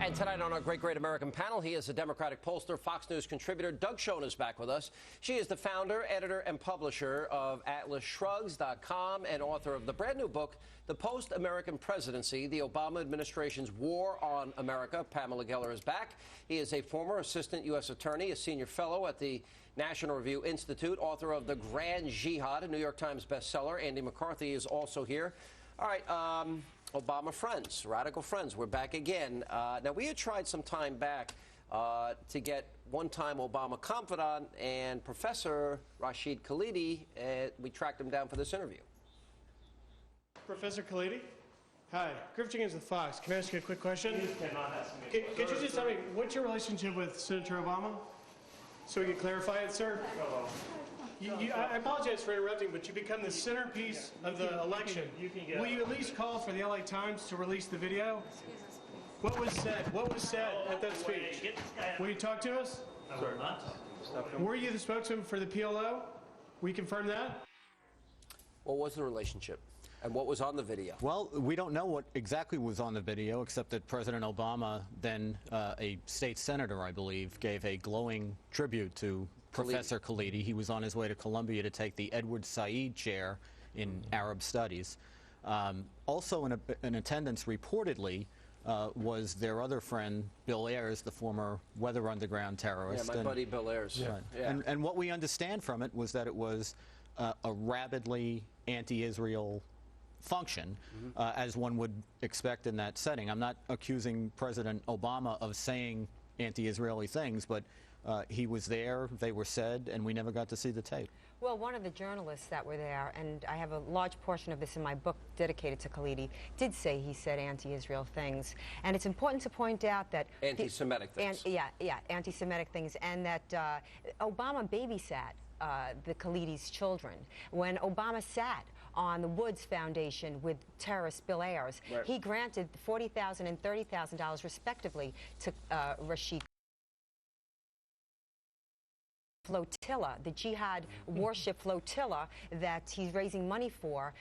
And tonight on our Great American panel, he is a Democratic pollster, Fox News contributor. Doug Schoen is back with us. She is the founder, editor, and publisher of AtlasShrugs.com and author of the brand new book, The Post-American Presidency, the Obama Administration's War on America. Pamela Geller is back. He is a former assistant U.S. attorney, a senior fellow at the National Review Institute, author of The Grand Jihad, a New York Times bestseller. Andy McCarthy is also here. All right, Obama friends, radical friends, we're back again. Now, we had tried some time back to get one-time Obama confidant and Professor Rashid Khalidi. We tracked him down for this interview. Professor Khalidi? Hi, Griff Jenkins with Fox. Can I ask you a quick question? You cannot ask me. Could you just tell me, what's your relationship with Senator Obama? So we can clarify it, sir? I apologize for interrupting, but you become the centerpiece of the election. Will you at least call for the LA Times to release the video? What was said? What was said at that speech? Will you talk to us? I will not talk to you. Were you the spokesman for the PLO? Will you confirm that? What was the relationship? And what was on the video? Well, we don't know what exactly was on the video, except that President Obama, then a state senator, I believe, gave a glowing tribute to Professor Khalidi. He was on his way to Columbia to take the Edward Said Chair in Arab Studies. Also in attendance, reportedly, was their other friend, Bill Ayers, the former Weather Underground terrorist. Yeah, my buddy Bill Ayers. Yeah. Yeah. And what we understand from it was that it was a rabidly anti-Israel function, as one would expect in that setting. I'm not accusing President Obama of saying anti-Israeli things, but he was there, they were said, and we never got to see the tape. Well, one of the journalists that were there, and I have a large portion of this in my book dedicated to Khalidi, did say he said anti-Israel things. And it's important to point out that... Anti-Semitic things. Anti-Semitic things, and that Obama babysat the Khalidi's children. When Obama sat on the Woods Foundation with terrorist Bill Ayers, he granted $40,000 and $30,000 respectively to Rashid flotilla, the jihad warship flotilla that he's raising money for,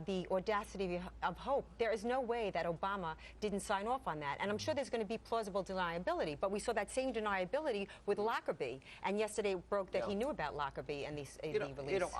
the audacity of hope. There is no way that Obama didn't sign off on that. And I'm sure there's going to be plausible deniability, but we saw that same deniability with Lockerbie. And yesterday it broke that he knew about Lockerbie and the release. You know,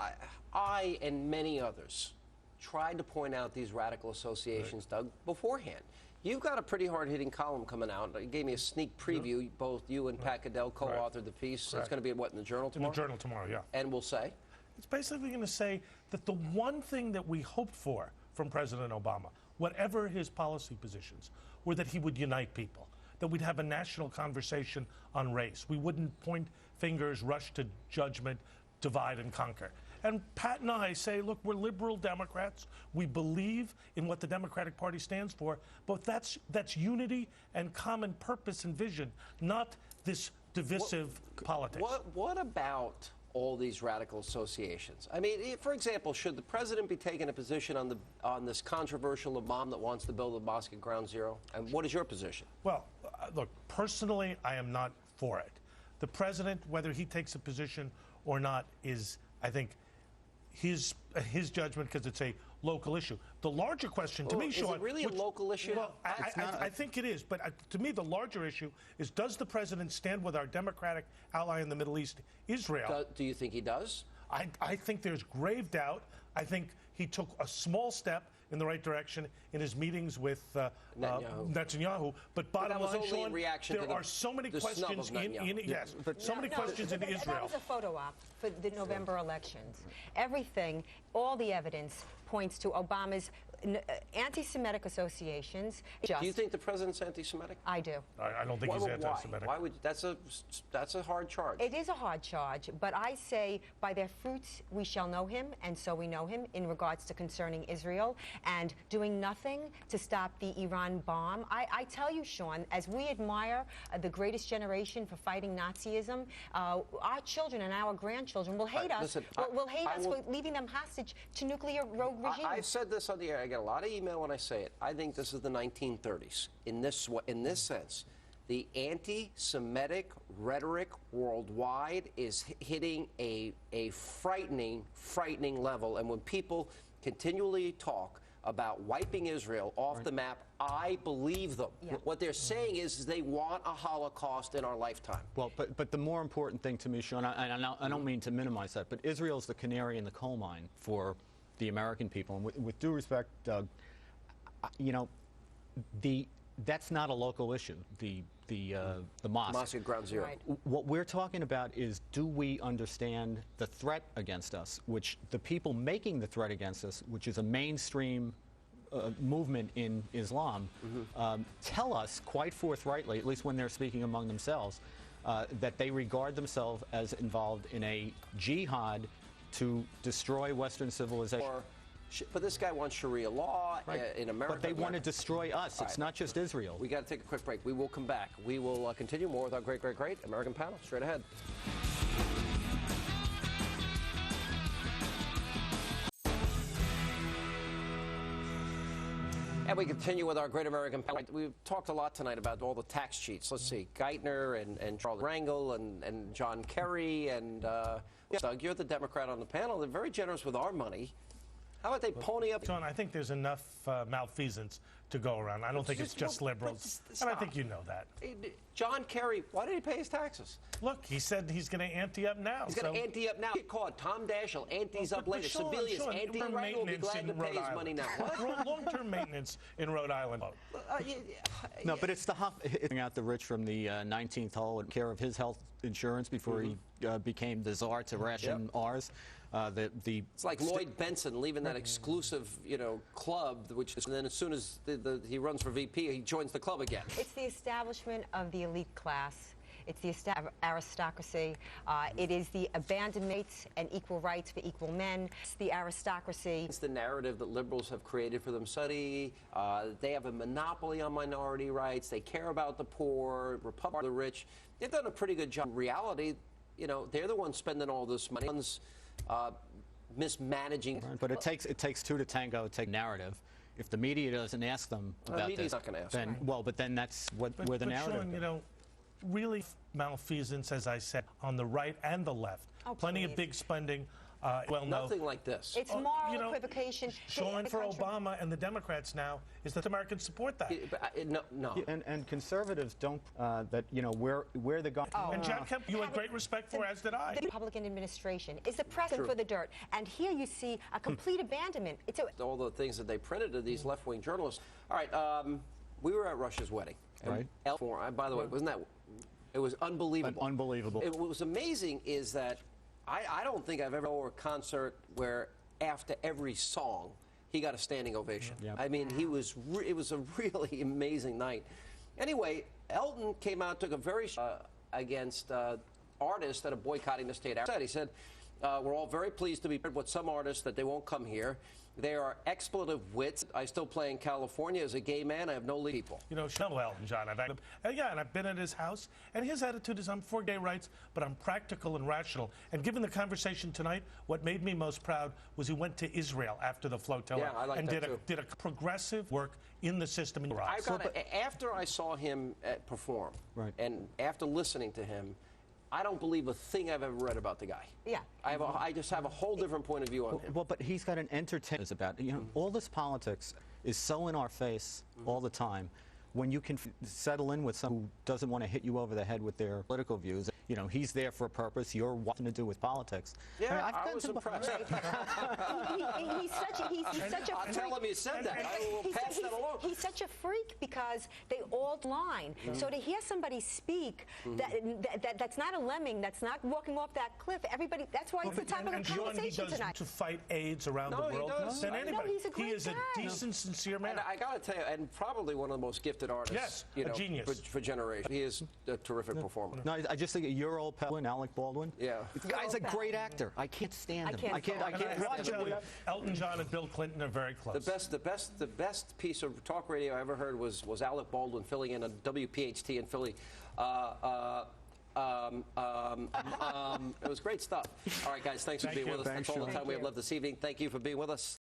I and many others tried to point out these radical associations, Doug, beforehand. You've got a pretty hard-hitting column coming out. You gave me a sneak preview. Both you and Pat Caddell co-authored the piece. It's going to be in the Journal tomorrow? In the Journal tomorrow, yeah. And we'll say? It's basically going to say that the one thing that we hoped for from President Obama, whatever his policy positions, were that he would unite people, that we'd have a national conversation on race. We wouldn't point fingers, rush to judgment, divide and conquer. And Pat and I say, look, we're liberal Democrats. We believe in what the Democratic Party stands for, but that's unity and common purpose and vision, not this divisive politics. What about all these radical associations? I mean, for example, should the president be taking a position on this controversial imam that wants to build a mosque at Ground Zero? And what is your position? Well, look, personally, I am not for it. The president, whether he takes a position or not, is, I think, his judgment, because it's a local issue. The larger question to me, Sean... Is it really a local issue? Well, I think it is. But to me, the larger issue is, does the president stand with our Democratic ally in the Middle East, Israel? Do you think he does? I think there's grave doubt. I think he took a small step in the right direction in his meetings with Netanyahu. But bottom line, Sean, there are so many questions so many questions in Israel. That was a photo op for the November elections. Everything, all the evidence points to Obama's anti-Semitic associations. Do you think the president's anti-Semitic? I do. I don't think he's anti-Semitic. Why would that's a hard charge? It is a hard charge, but I say by their fruits we shall know him, and so we know him in regards to concerning Israel and doing nothing to stop the Iran bomb. I tell you, Sean, as we admire the greatest generation for fighting Nazism, our children and our grandchildren will hate us. Will hate us for leaving them hostage to nuclear rogue regimes. I've said this on the air. I get a lot of email when I say it. I think this is the 1930s. In this sense, the anti-Semitic rhetoric worldwide is hitting a frightening level. And when people continually talk about wiping Israel off the map, I believe them. Yeah. What they're saying is they want a Holocaust in our lifetime. Well, but the more important thing to me, Sean, I don't mean to minimize that, but Israel's the canary in the coal mine for the American people. And with due respect, Doug, you know, that's not a local issue. The mosque. Mosque at Ground Zero. Right. What we're talking about is, do we understand the threat against us, which the people making the threat against us, which is a mainstream movement in Islam, tell us quite forthrightly, at least when they're speaking among themselves, that they regard themselves as involved in a jihad to destroy Western civilization. But this guy wants Sharia law in America. But they want to destroy us. It's not just Israel. We got to take a quick break. We will come back. We will continue more with our great American panel straight ahead. And we continue with our great American panel. We've talked a lot tonight about all the tax cheats. Let's see, Geithner and Charles Rangel and John Kerry and Doug, you're the Democrat on the panel. They're very generous with our money. How about they pony up? John, I think there's enough malfeasance to go around. I don't think it's just liberals. And I think you know that. John Kerry, why did he pay his taxes? Look, he said he's going to ante up now. He's going to ante up now. Get caught. Tom Daschle antes up later. Sebelius ante right. Will be glad to pay his money now. What? Long-term maintenance in Rhode Island. No, but it's hitting out the rich from the 19th hole and care of his health insurance before he became the czar to ration ours. It's like Lloyd Benson leaving that exclusive, club, and then as soon as he runs for VP, he joins the club again. It's the establishment of the elite class. It's the aristocracy. It is the abandonment and equal rights for equal men. It's the aristocracy. It's the narrative that liberals have created for themselves. They have a monopoly on minority rights. They care about the poor, Republicans, the rich. They've done a pretty good job. In reality, they're the ones spending all this money. Mismanaging. Right, but it takes two to tango. It takes narrative. If the media doesn't ask them about the media's this, not going to ask then them. well, but then that's where the narrative. Sean, really malfeasance, as I said, on the right and the left. Oh, Plenty of please. big spending. Nothing like this. It's moral equivocation. Sean, for Obama and the Democrats now is that Americans support that. No. And conservatives don't. We're the guy. And John Kemp, you had great respect for, as did I. The Republican administration is the pressing for the dirt. And here you see a complete abandonment. All the things that they printed to these left-wing journalists. All right, we were at Rush's wedding. Right. By the way, wasn't that? It was unbelievable. Unbelievable. What was amazing is that I don't think I've ever been to a concert where after every song he got a standing ovation. Yep. I mean, it was a really amazing night. Anyway, Elton came out, took a very against artists that are boycotting the state. He said, we're all very pleased to be with some artists that they won't come here. They are expletive wits. I still play in California as a gay man. I have no lead people. Sean Elton John. And I've been at his house, and his attitude is I'm for gay rights, but I'm practical and rational. And given the conversation tonight, what made me most proud was he went to Israel after the flotilla and did a progressive work in the system. After I saw him perform, and after listening to him, I don't believe a thing I've ever read about the guy. Yeah. I just have a whole different point of view on him. Well, but he's got an entertainment about all this politics is so in our face all the time. When you can settle in with someone who doesn't want to hit you over the head with their political views, he's there for a purpose. You're nothing to do with politics. Yeah, I was impressed. He's such a I'll tell him you said that. I will pass that along. He's such a freak because they all line. So to hear somebody speak that's not a lemming, that's not walking off that cliff, everybody, that's why it's the topic of conversation tonight. To fight AIDS around the world than anybody. He's a great he is guy. A decent, sincere man. And I got to tell you, and probably one of the most gifted artists. Yes, a genius. For generations. He is a terrific performer. No, I just think your old pal, Alec Baldwin. Yeah. The guy's a great actor. I can't stand him. I can't watch him. Elton John and Bill Clinton are very close. The best piece of talk radio I ever heard was Alec Baldwin filling in a WPHT in Philly. It was great stuff. All right, guys, thanks for being with us. That's all the time we have left this evening. Thank you for being with us.